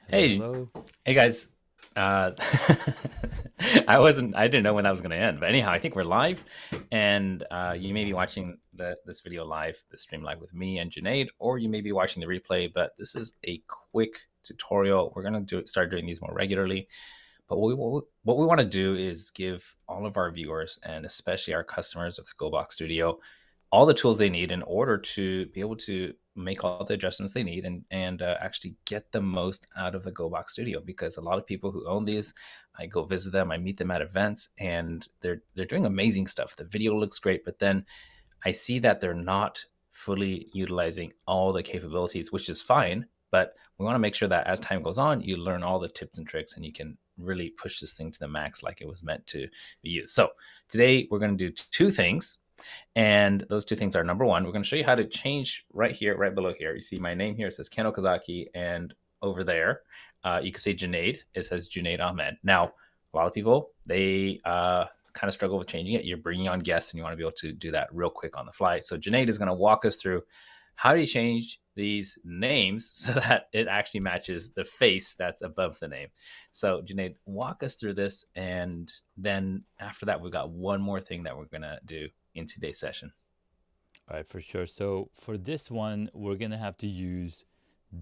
Hello, Hey, hello. hey guys. Uh, I didn't know when that was going to end. But anyhow, I think we're live, and you may be watching this video live, the stream live with me and Junaid, or you may be watching the replay. But this is a quick tutorial. We're going to start doing these more regularly. But what we want to do is give all of our viewers and especially our customers of the GoBox Studio all the tools they need in order to be able to make all the adjustments they need and actually get the most out of the GoBox Studio. Because a lot of people who own these, I go visit them, I meet them at events, and they're doing amazing stuff. The video looks great, but then I see that they're not fully utilizing all the capabilities, which is fine. But we want to make sure that as time goes on, you learn all the tips and tricks and you can really push this thing to the max like it was meant to be used. So today we're going to do two things. And those two things are: number one, we're going to show you how to change right here, right below here. You see my name here, it says Ken Okazaki. And over there, you can say Junaid. It says Junaid Ahmed. Now, a lot of people, they kind of struggle with changing it. You're bringing on guests and you want to be able to do that real quick on the fly. So Junaid is going to walk us through how do you change these names so that it actually matches the face that's above the name. So Junaid, walk us through this. And then after that, we've got one more thing that we're going to do in today's session. All right, for sure. So for this one, we're gonna have to use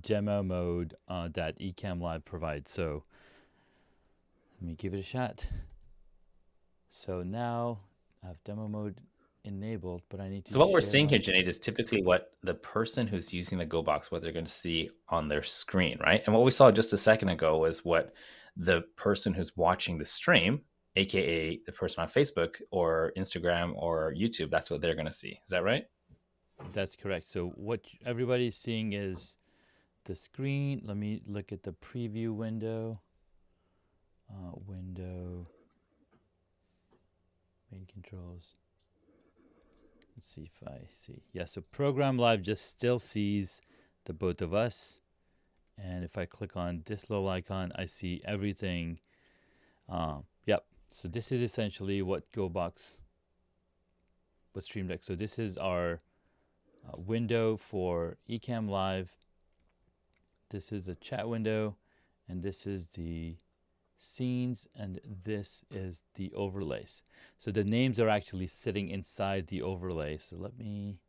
demo mode that Ecamm Live provides. So let me give it a shot. So now I have demo mode enabled, but I need to So what we're share seeing my here, Janae, is typically what the person who's using the GoBox, what they're going to see on their screen, right? And what we saw just a second ago was what the person who's watching the stream, aka the person on Facebook or Instagram or YouTube, that's what they're going to see. Is that right? That's correct. So what everybody's seeing is the screen. Let me look at the preview window. Window, main controls. Let's see if I see. Yeah, so Program Live just still sees the both of us. And if I click on this little icon, I see everything. Yep. So this is essentially what GoBox was Stream Deck. So this is our window for Ecamm Live. This is the chat window, and this is the scenes, and this is the overlays. So the names are actually sitting inside the overlay. So let me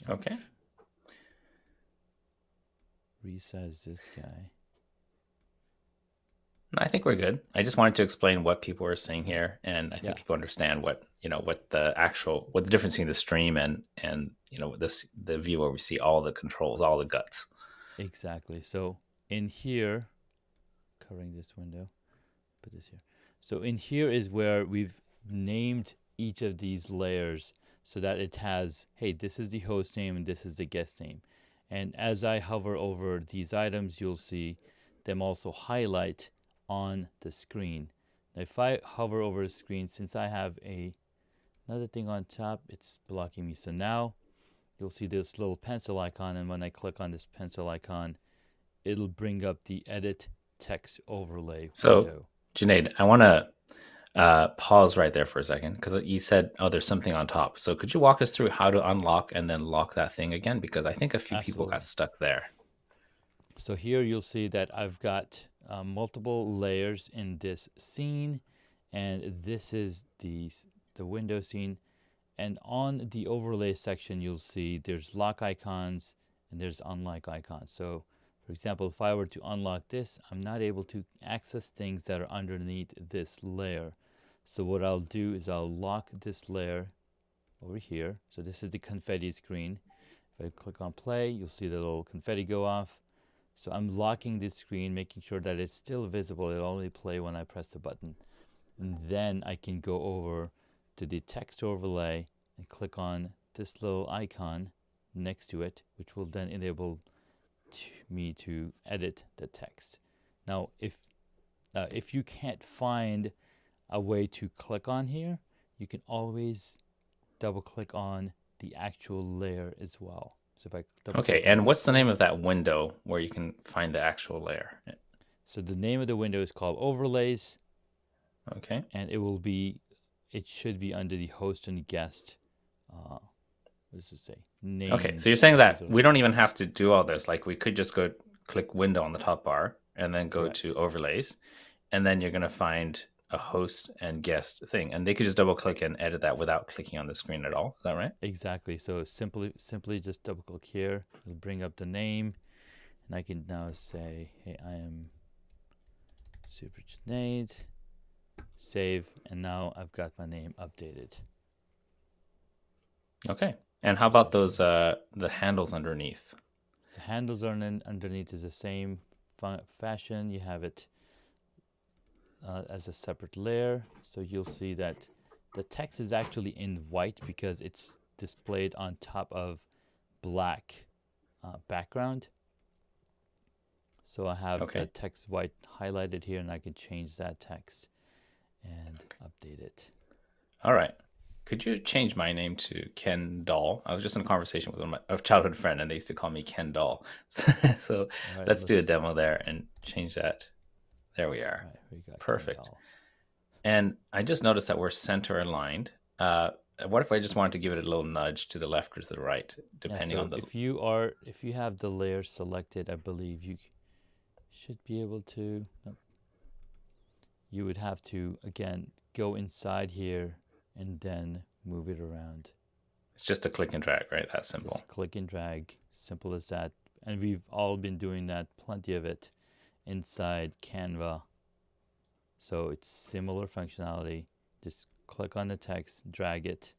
Okay. resize this guy. I think we're good. I just wanted to explain what people are saying here, and I think Yeah, people understand what what the difference between the stream and this the view where we see all the controls, all the guts. exactly. So in here, covering this window, put this here. So in here is where we've named each of these layers so that it has, hey, this is the host name and this is the guest name. And as I hover over these items, you'll see them also highlight on the screen. Now, if I hover over the screen, since I have another thing on top, it's blocking me. So now you'll see this little pencil icon, and when I click on this pencil icon, it'll bring up the edit text overlay So, window. Junaid, I want to pause right there for a second because you said, "Oh, there's something on top." So, could you walk us through how to unlock and then lock that thing again? Because I think a few people got Absolutely. stuck there. So here you'll see that I've got multiple layers in this scene, and this is the window scene. And on the overlay section, you'll see there's lock icons and there's unlock icons. So for example, if I were to unlock this, I'm not able to access things that are underneath this layer. So what I'll do is I'll lock this layer over here. So this is the confetti screen. If I click on play, you'll see the little confetti go off. So I'm locking this screen, making sure that it's still visible. It'll only play when I press the button. And then I can go over to the text overlay and click on this little icon next to it, which will then enable me to edit the text. Now, if you can't find a way to click on here, you can always double click on the actual layer as well. So if I double Okay, click on and this what's the name layer, of that window where you can find the actual layer? so the name of the window is called overlays, Okay. and it should be under the host and guest. What does it say? Okay, so you're Names. saying These that are we don't even have to do all this. Like we could just go click window on the top bar and then go Correct. to overlays, and then you're going to find a host and guest thing, and they could just double click and edit that without clicking on the screen at all. Is that right? Exactly. So simply just double click here. It'll bring up the name, and I can now say, hey, I am Super Junaid. Save, and now I've got my name updated. Okay. And how about those the handles underneath? So handles are underneath is the same fashion. You have it as a separate layer. So you'll see that the text is actually in white because it's displayed on top of black background. So I have the text white highlighted here, and I can change that text and update it. All right. Could you change my name to Ken Doll? I was just in a conversation with a childhood friend, and they used to call me Ken Doll. So right, let's do a demo there and change that. There we are. Right, we got perfect. And I just noticed that we're center aligned. What if I just wanted to give it a little nudge to the left or to the right, depending on the... If you have the layer selected, I believe you should be able to... Nope. You would have to, again, go inside here and then move it around. It's just a click and drag, right? That's simple. Just click and drag, simple as that. And we've all been doing that, plenty of it, inside Canva. So it's similar functionality. Just click on the text, drag it,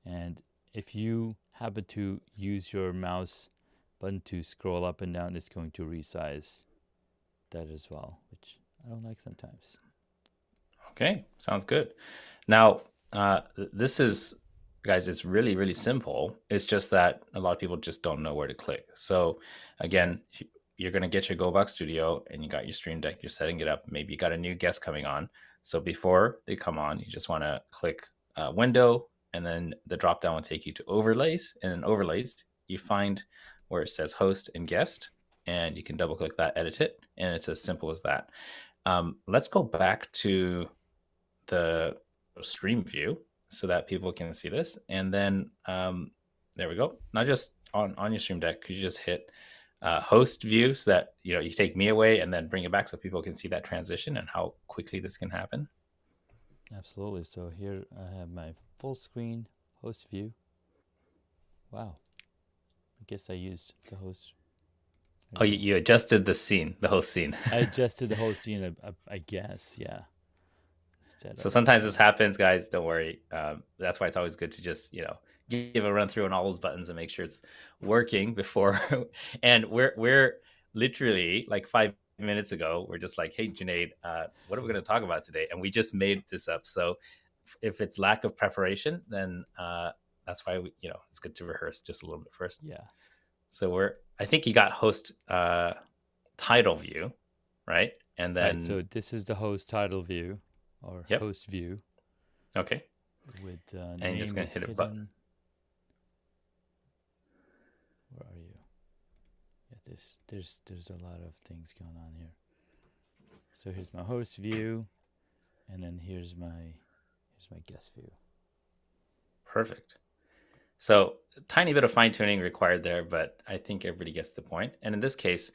and if you happen to use your mouse button to scroll up and down, it's going to resize that as well, which I don't like sometimes. Okay, sounds good. Now, this is, guys, it's really, really simple. It's just that a lot of people just don't know where to click. So again, you're going to get your GoBox Studio and you got your Stream Deck, you're setting it up. Maybe you got a new guest coming on. So before they come on, you just want to click Window, and then the drop down will take you to Overlays. And in Overlays, you find where it says Host and Guest, and you can double click that, edit it, and it's as simple as that. Let's go back to the stream view so that people can see this. And then there we go. Now just on your Stream Deck, could you just hit host view so that you take me away and then bring it back so people can see that transition and how quickly this can happen? Absolutely. So here I have my full screen host view. Wow. I guess I used the host. Oh, you adjusted the scene, the host scene. I adjusted the host scene, I guess, yeah. So sometimes this happens, guys. Don't worry. That's why it's always good to just, give a run through on all those buttons and make sure it's working before. And we're literally like 5 minutes ago, we're just like, hey, Junaid, what are we going to talk about today? And we just made this up. So if it's lack of preparation, then that's why it's good to rehearse just a little bit first. Yeah. So I think you got host title view, right? And then right, so this is the host title view or host view. Okay. With and you're just gonna hit a button. Where are you? Yeah, there's a lot of things going on here. So here's my host view, and then here's my guest view. Perfect. So a tiny bit of fine tuning required there, but I think everybody gets the point. And in this case,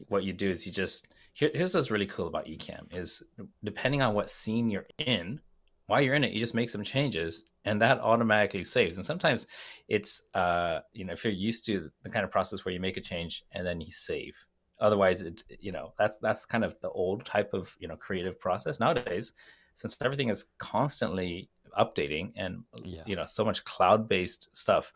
what you do is you just here's what's really cool about Ecamm is depending on what scene you're in, while you're in it, you just make some changes and that automatically saves. And sometimes it's if you're used to the kind of process where you make a change and then you save. Otherwise, that's kind of the old type of creative process. Nowadays, since everything is constantly updating and so much cloud-based stuff,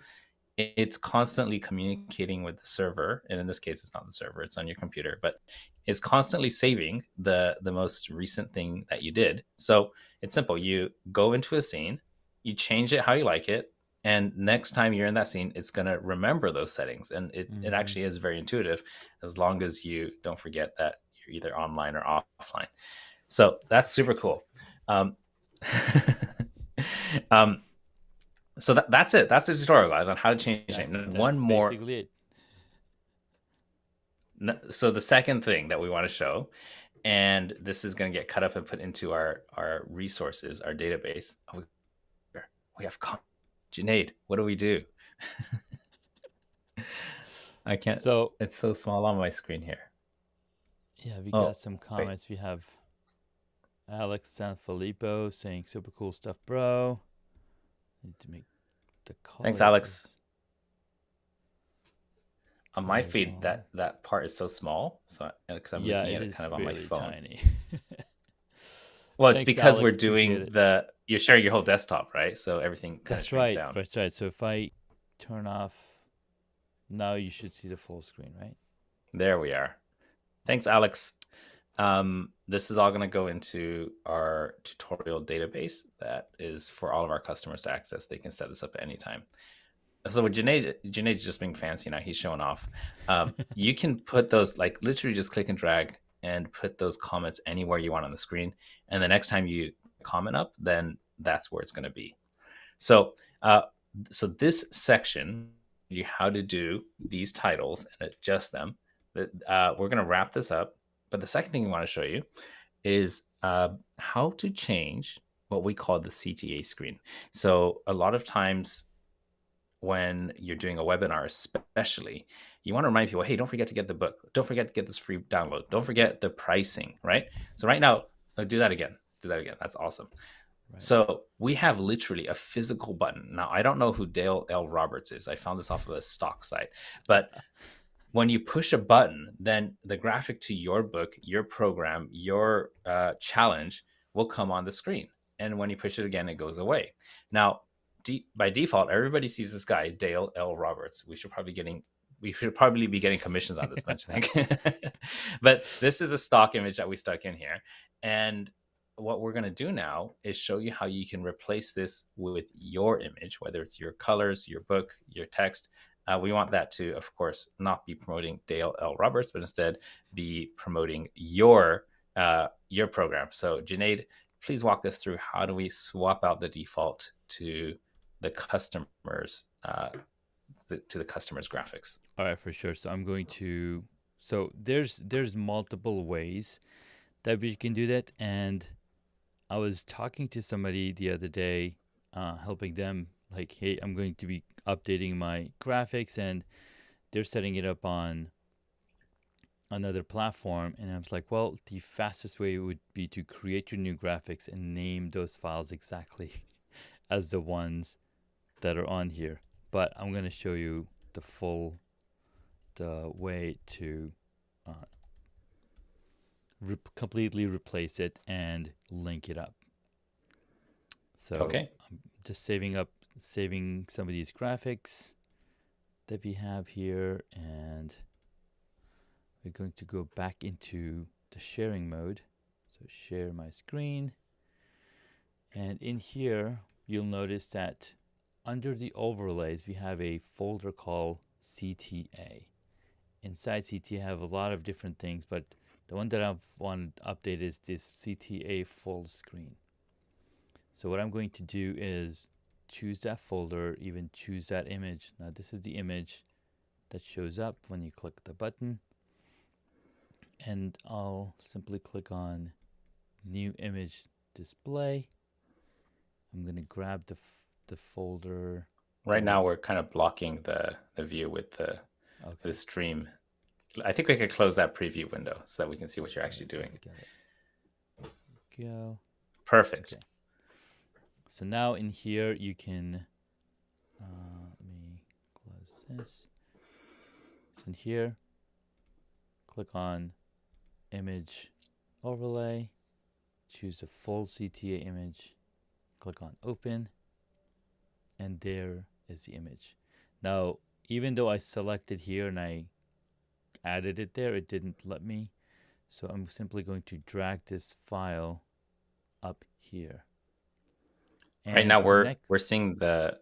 it's constantly communicating with the server, and in this case it's not the server, it's on your computer, but it's constantly saving the most recent thing that you did. So it's simple. You go into a scene, you change it how you like it, and next time you're in that scene, it's going to remember those settings. And it actually is very intuitive, as long as you don't forget that you're either online or offline. So that's super cool. So that's it. That's the tutorial, guys, on how to change things. One more. Basically it. So the second thing that we want to show, and this is going to get cut up and put into our resources, our database. Oh, we have Junaid. What do we do? I can't. So it's so small on my screen here. Yeah, we got Oh, some wait. comments. We have Alex Sanfilippo saying super cool stuff, bro. Need to make the Thanks, color Alex. is On my colors feed, on. that part is so small, so because I'm Yeah, looking it at it kind is of on my really phone. tiny. Well, it's Thanks, because we're Alex. Appreciate doing it. you're sharing your whole desktop, right? So everything kind of That's shrinks right. down. That's right. So if I turn off now, you should see the full screen, right? There we are. Thanks, Alex. This is all going to go into our tutorial database that is for all of our customers to access. They can set this up at any time. So with Junaid's just being fancy now. He's showing off. You can put those, like, literally just click and drag and put those comments anywhere you want on the screen. And the next time you comment up, then that's where it's going to be. So, uh, so this section, you how to do these titles and adjust them. We're going to wrap this up. But the second thing we want to show you is how to change what we call the CTA screen. So a lot of times when you're doing a webinar, especially, you want to remind people, hey, don't forget to get the book. Don't forget to get this free download. Don't forget the pricing, right? So right now, do that again. Do that again. That's awesome. Right. So we have literally a physical button. Now, I don't know who Dale L. Roberts is. I found this off of a stock site. But when you push a button, then the graphic to your book, your program, your challenge will come on the screen. And when you push it again, it goes away. Now, by default, everybody sees this guy, Dale L. Roberts. We should probably be getting commissions on this, don't you think? But this is a stock image that we stuck in here. And what we're going to do now is show you how you can replace this with your image, whether it's your colors, your book, your text. We want that to, of course, not be promoting Dale L. Roberts, but instead be promoting your program. So, Junaid, please walk us through how do we swap out the default to the customers to the customer's graphics. All right, for sure. So I'm going to. So there's multiple ways that we can do that, and I was talking to somebody the other day, helping them. Like, hey, I'm going to be updating my graphics, and they're setting it up on another platform. And I was like, well, the fastest way would be to create your new graphics and name those files exactly as the ones that are on here. But I'm going to show you the way to uh, completely replace it and link it up. So Okay. I'm just saving some of these graphics that we have here, and we're going to go back into the sharing mode. So share my screen, and in here you'll notice that under the overlays we have a folder called CTA. Inside CTA I have a lot of different things, but the one that I've wanted to update is this CTA full screen. So what I'm going to do is choose that folder, even choose that image. Now this is the image that shows up when you click the button. And I'll simply click on new image display. I'm going to grab the folder. Right now, we're kind of blocking the view with the stream. I think we could close that preview window so that we can see what you're actually doing. Got it. Go. Perfect. Okay. So now in here you can, let me close this. So in here, click on image overlay, choose the full CTA image, click on open, and there is the image. Now, even though I selected here and I added it there, it didn't let me. So I'm simply going to drag this file up here. And right now we're seeing the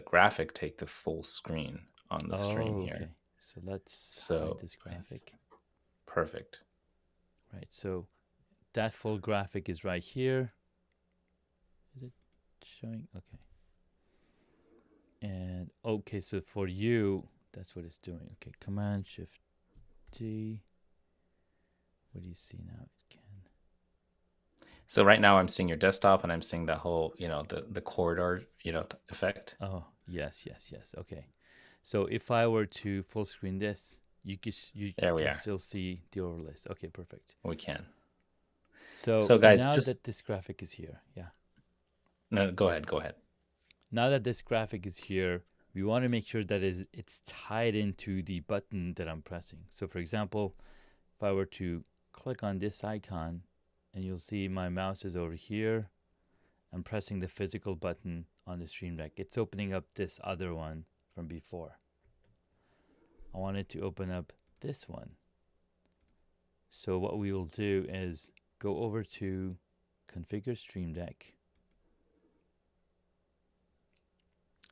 graphic take the full screen on the stream here. Okay. So let's hide this graphic. Perfect. Right. So that full graphic is right here. Is it showing? Okay. And okay, so for you, that's what it's doing. Okay, Command Shift D. What do you see now? It can. So right now I'm seeing your desktop and I'm seeing the whole, the corridor, effect. Oh, yes. Okay. So if I were to full screen this, you There we can are. still see the overlays. Okay, perfect. We can. So So guys, now just that this graphic is here, yeah. no, go ahead. Go ahead. Now that this graphic is here, we want to make sure that it's tied into the button that I'm pressing. So for example, if I were to click on this icon, and you'll see my mouse is over here, I'm pressing the physical button on the Stream Deck. It's opening up this other one from before. I wanted to open up this one. So what we will do is go over to Configure Stream Deck,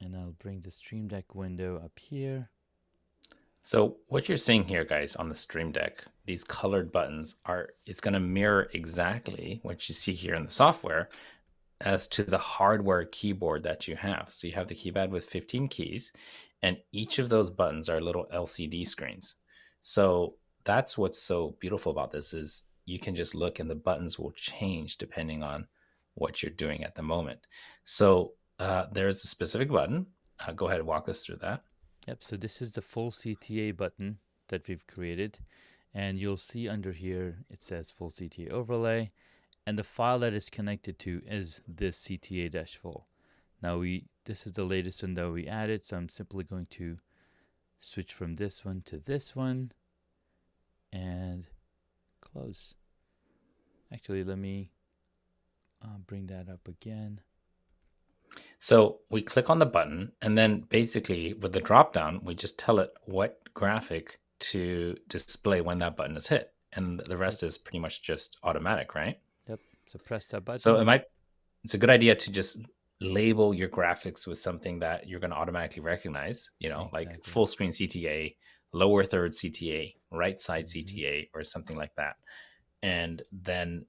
and I'll bring the Stream Deck window up here. So what you're seeing here, guys, on the Stream Deck, these colored buttons it's going to mirror exactly what you see here in the software as to the hardware keyboard that you have. So you have the keypad with 15 keys, and each of those buttons are little LCD screens. So that's what's so beautiful about this is you can just look and the buttons will change depending on what you're doing at the moment. So there's a specific button. Go ahead and walk us through that. Yep, so this is the full CTA button that we've created. And you'll see under here, it says full CTA overlay. And the file that it's connected to is this CTA-full. Now this is the latest one that we added, so I'm simply going to switch from this one to this one and close. Actually, let me bring that up again. So we click on the button, and then basically with the drop down, we just tell it what graphic to display when that button is hit. And the rest is pretty much just automatic, right? Yep, so press that So button. it's a good idea to just label your graphics with something that you're going to automatically recognize, like Exactly. full screen CTA, lower third CTA, right side CTA, or something like that. And then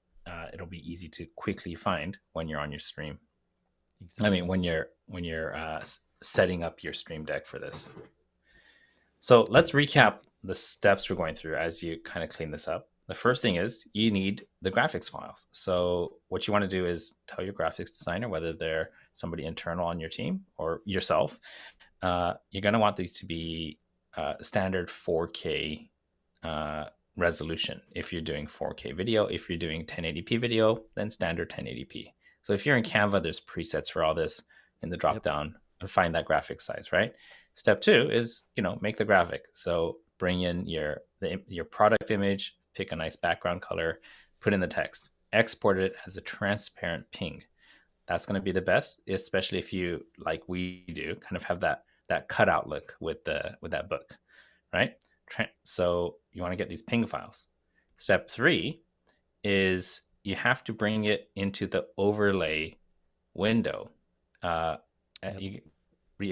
it'll be easy to quickly find when you're on your stream. Exactly. I mean, when you're setting up your Stream Deck for this. So let's recap the steps we're going through as you kind of clean this up. The first thing is you need the graphics files. So what you want to do is tell your graphics designer, whether they're somebody internal on your team or yourself, you're going to want these to be standard 4K resolution. If you're doing 4K video, if you're doing 1080p video, then standard 1080p. So if you're in Canva, there's presets for all this in the drop down and find that graphic size, right? Step two is, make the graphic. So bring in your product image, pick a nice background color, put in the text, export it as a transparent ping. That's going to be the best, especially if you, like we do, kind of have that cutout look with that book, right? So you want to get these ping files. Step three is you have to bring it into the overlay window. You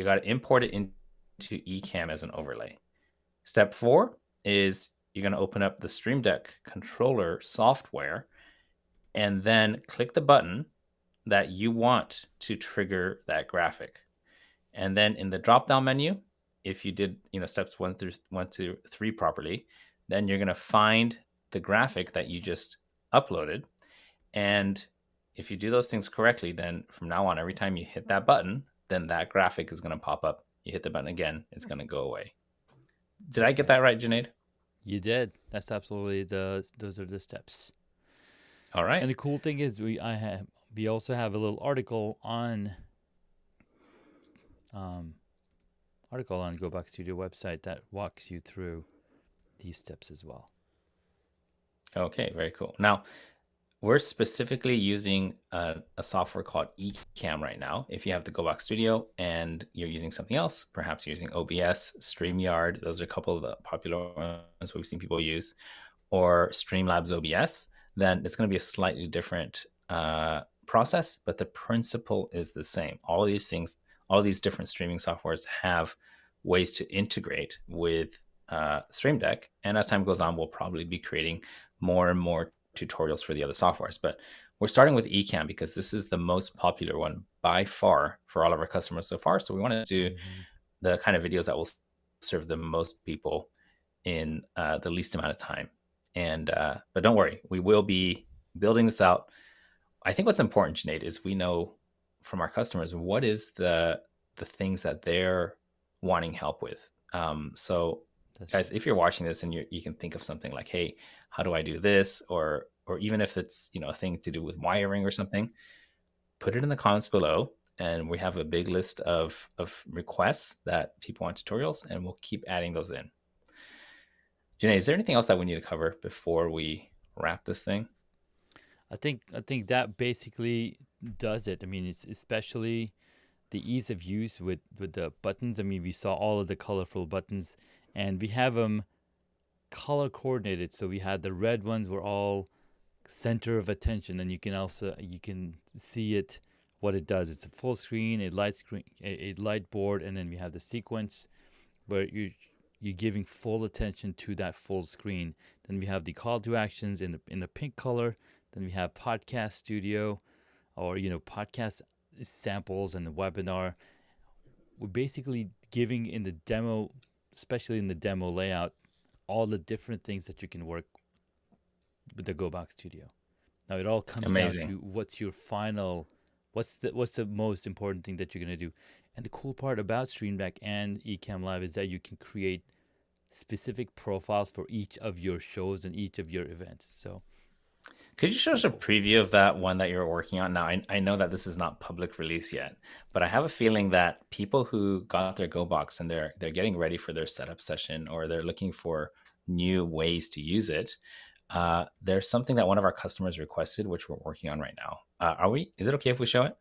got to import it into Ecamm as an overlay. Step four is you're going to open up the Stream Deck controller software and then click the button that you want to trigger that graphic. And then in the drop-down menu, if you did steps 1 to 3 properly, then you're going to find the graphic that you just uploaded. And if you do those things correctly, then from now on, every time you hit that button, then that graphic is going to pop up. You hit the button again, it's going to go away. Did I get that right, Junaid? You did. That's absolutely those are the steps. All right. And the cool thing is we also have a little article on GoBox Studio website that walks you through these steps as well. Okay, very cool. Now, we're specifically using a software called Ecamm right now. If you have the GoBox Studio and you're using something else, perhaps you're using OBS, StreamYard, those are a couple of the popular ones we've seen people use, or Streamlabs OBS, then it's going to be a slightly different process, but the principle is the same. All of these things, all of these different streaming softwares have ways to integrate with Stream Deck. And as time goes on, we'll probably be creating more and more tutorials for the other softwares. But we're starting with Ecamm because this is the most popular one by far for all of our customers so far. So we want to do the kind of videos that will serve the most people in the least amount of time. And but don't worry, we will be building this out. I think what's important, Junaid, is we know from our customers what is the things that they're wanting help with. So That's guys, right. if you're watching this and you can think of something like, hey, how do I do this? Or even if it's, a thing to do with wiring or something, put it in the comments below. And we have a big list of requests that people want tutorials, and we'll keep adding those in. Janae, is there anything else that we need to cover before we wrap this thing? I think that basically does it. I mean, it's especially the ease of use with the buttons. I mean, we saw all of the colorful buttons, and we have them color coordinated. So we had the red ones were all center of attention, and you can see it what it does. It's a full screen, a light board, and then we have the sequence where you're giving full attention to that full screen. Then we have the call to actions in the pink color. Then we have podcast studio, or podcast samples and the webinar. We're basically giving in the demo, especially in the demo layout, all the different things that you can work with the GoBox Studio. Now it all comes down Amazing. to what's the most important thing that you're gonna do. And the cool part about Stream Deck and Ecamm Live is that you can create specific profiles for each of your shows and each of your events. So Could you show us pretty a cool. preview of that one that you're working on now? I know that this is not public release yet, but I have a feeling that people who got their Go Box and they're getting ready for their setup session, or they're looking for new ways to use it. There's something that one of our customers requested, which we're working on right now. Are we? Is it okay if we show it?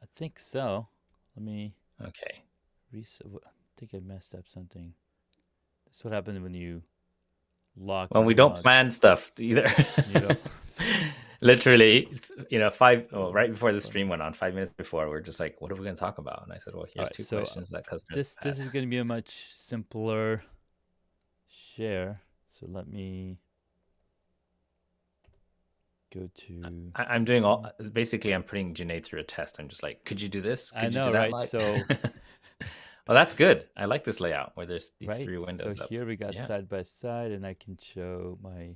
I think so. Let me Okay. reset. I think I messed up something. That's what happens when you lock Well, or we don't unlock. plan stuff either. You know. Literally, right before the stream Buttons. went on, 5 minutes before, we're just like, what are we going to talk about? And I said, well, All here's right. two So questions that customers this have this had. is going to be a much simpler share. So let me go to I'm doing all screen. basically. I'm putting Janae through a test. I'm just like, could you do this? I Could you do know, that? right? Like, So well, that's good. I like this layout where there's these right. three So windows up. here we got Yeah, side by side, and I can show my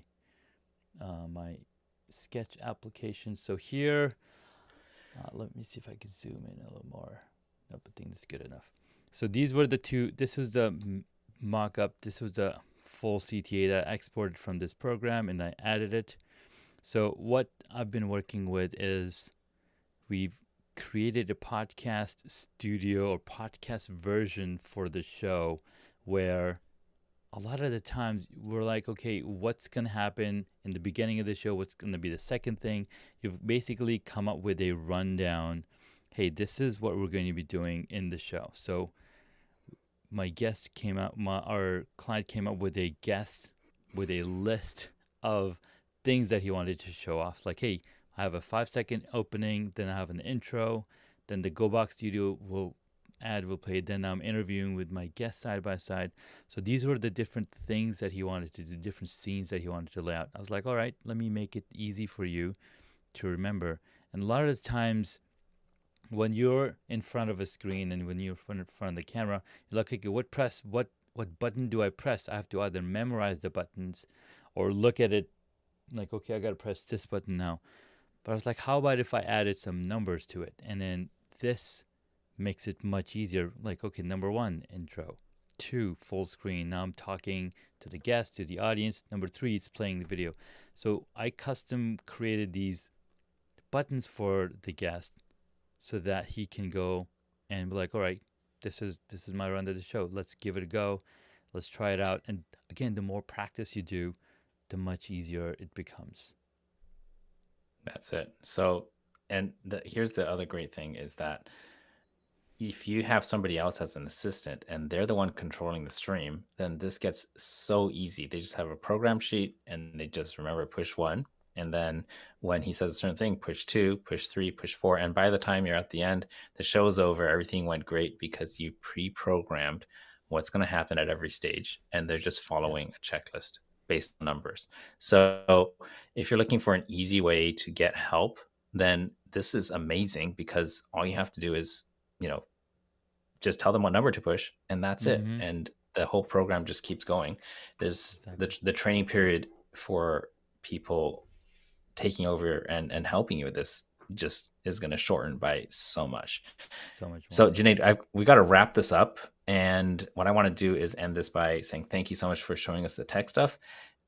sketch application. So here, let me see if I can zoom in a little more. Nope, I think that's good enough. So these were the two. This was the mock-up. This was the full CTA that I exported from this program, and I added it. So what I've been working with is we've created a podcast studio or podcast version for the show where a lot of the times we're like, okay, what's going to happen in the beginning of the show? What's going to be the second thing? You've basically come up with a rundown. Hey, this is what we're going to be doing in the show. So our client came up with a guest with a list of things that he wanted to show off. Like, hey, I have a 5 second opening, then I have an intro, then the GoBox Studio will play, then I'm interviewing with my guest side by side. So these were the different things that he wanted to do, different scenes that he wanted to lay out. I was like, all right, let me make it easy for you to remember. And a lot of the times when you're in front of a screen and when you're in front of the camera, you're like, okay, what button do I press? I have to either memorize the buttons or look at it like, okay, I gotta press this button now. But I was like, how about if I added some numbers to it? And then this makes it much easier. Like, okay, number one, intro. Two, full screen. Now I'm talking to the guest, to the audience. Number three, it's playing the video. So I custom created these buttons for the guest so that he can go and be like, all right, this is my run of the show. Let's give it a go. Let's try it out. And again, the more practice you do, the much easier it becomes. that's it. So, and here's the other great thing is that if you have somebody else as an assistant and they're the one controlling the stream, then this gets so easy. They just have a program sheet and they just remember push one. And then when he says a certain thing, push two, push three, push four. And by the time you're at the end, the show's over. Everything went great because you pre programmed what's going to happen at every stage. And they're just Yeah. following a checklist based on numbers. So if you're looking for an easy way to get help, then this is amazing because all you have to do is, you know, just tell them what number to push and that's it. Mm-hmm. And the whole program just keeps going. There's Exactly. the training period for people taking over and helping you with this just is going to shorten by so much. So much So more. Junaid, we got to wrap this up And what I want to do is end this by saying thank you so much for showing us the tech stuff.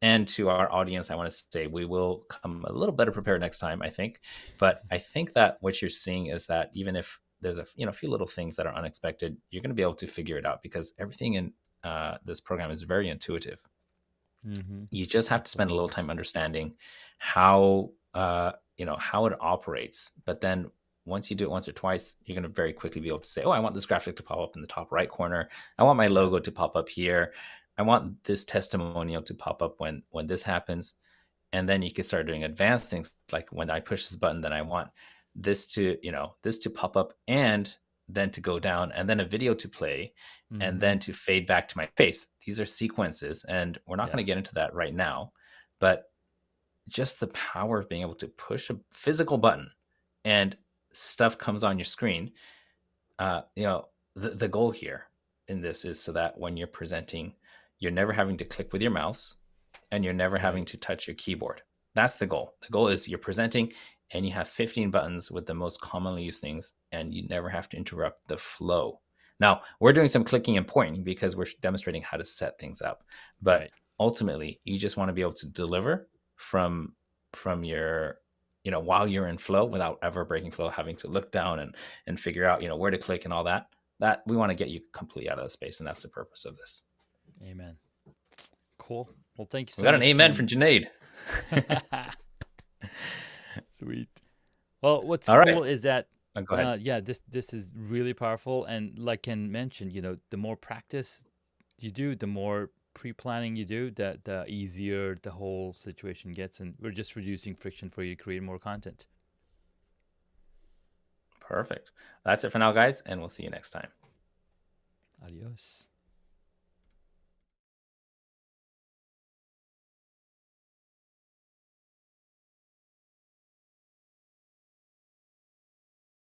And to our audience, I want to say we will come a little better prepared next time, I think. But I think that what you're seeing is that even if there's a few little things that are unexpected, you're going to be able to figure it out because everything in this program is very intuitive. Mm-hmm. You just have to spend a little Absolutely. time understanding how how it operates. But then once you do it once or twice, you're going to very quickly be able to say, oh, I want this graphic to pop up in the top right corner. I want my Yeah. logo to pop up here. I want this testimonial to pop up when this happens. And then you can start doing advanced things like when I push this button, then I want this to this to pop up and then to go down and then a video to play and Mm-hmm. then to fade back to my face. These are sequences, and we're not Yeah. going to get into that right now, but just the power of being able to push a physical button and stuff comes on your screen. The goal here in this is so that when you're presenting, you're never having to click with your mouse and you're never having Right. to touch your keyboard. That's the goal. The goal is you're presenting and you have 15 buttons with the most commonly used things, and you never have to interrupt the flow. Now, we're doing some clicking and pointing because we're demonstrating how to set things up. But Right. ultimately, you just want to be able to deliver from your while you're in flow without ever breaking flow, having to look down and figure out where to click and all that we want to get you completely out of the space, and that's the purpose of this. Amen. Cool. Well, thank you We so got an much, amen Ken. from Junaid. Sweet. Well, what's All right. cool is that, Go ahead. yeah, this is really powerful, and like Ken mentioned, the more practice you do, the more pre-planning you do, the easier the whole situation gets, and we're just reducing friction for you to create more content. Perfect. That's it for now, guys, and we'll see you next time. Adios.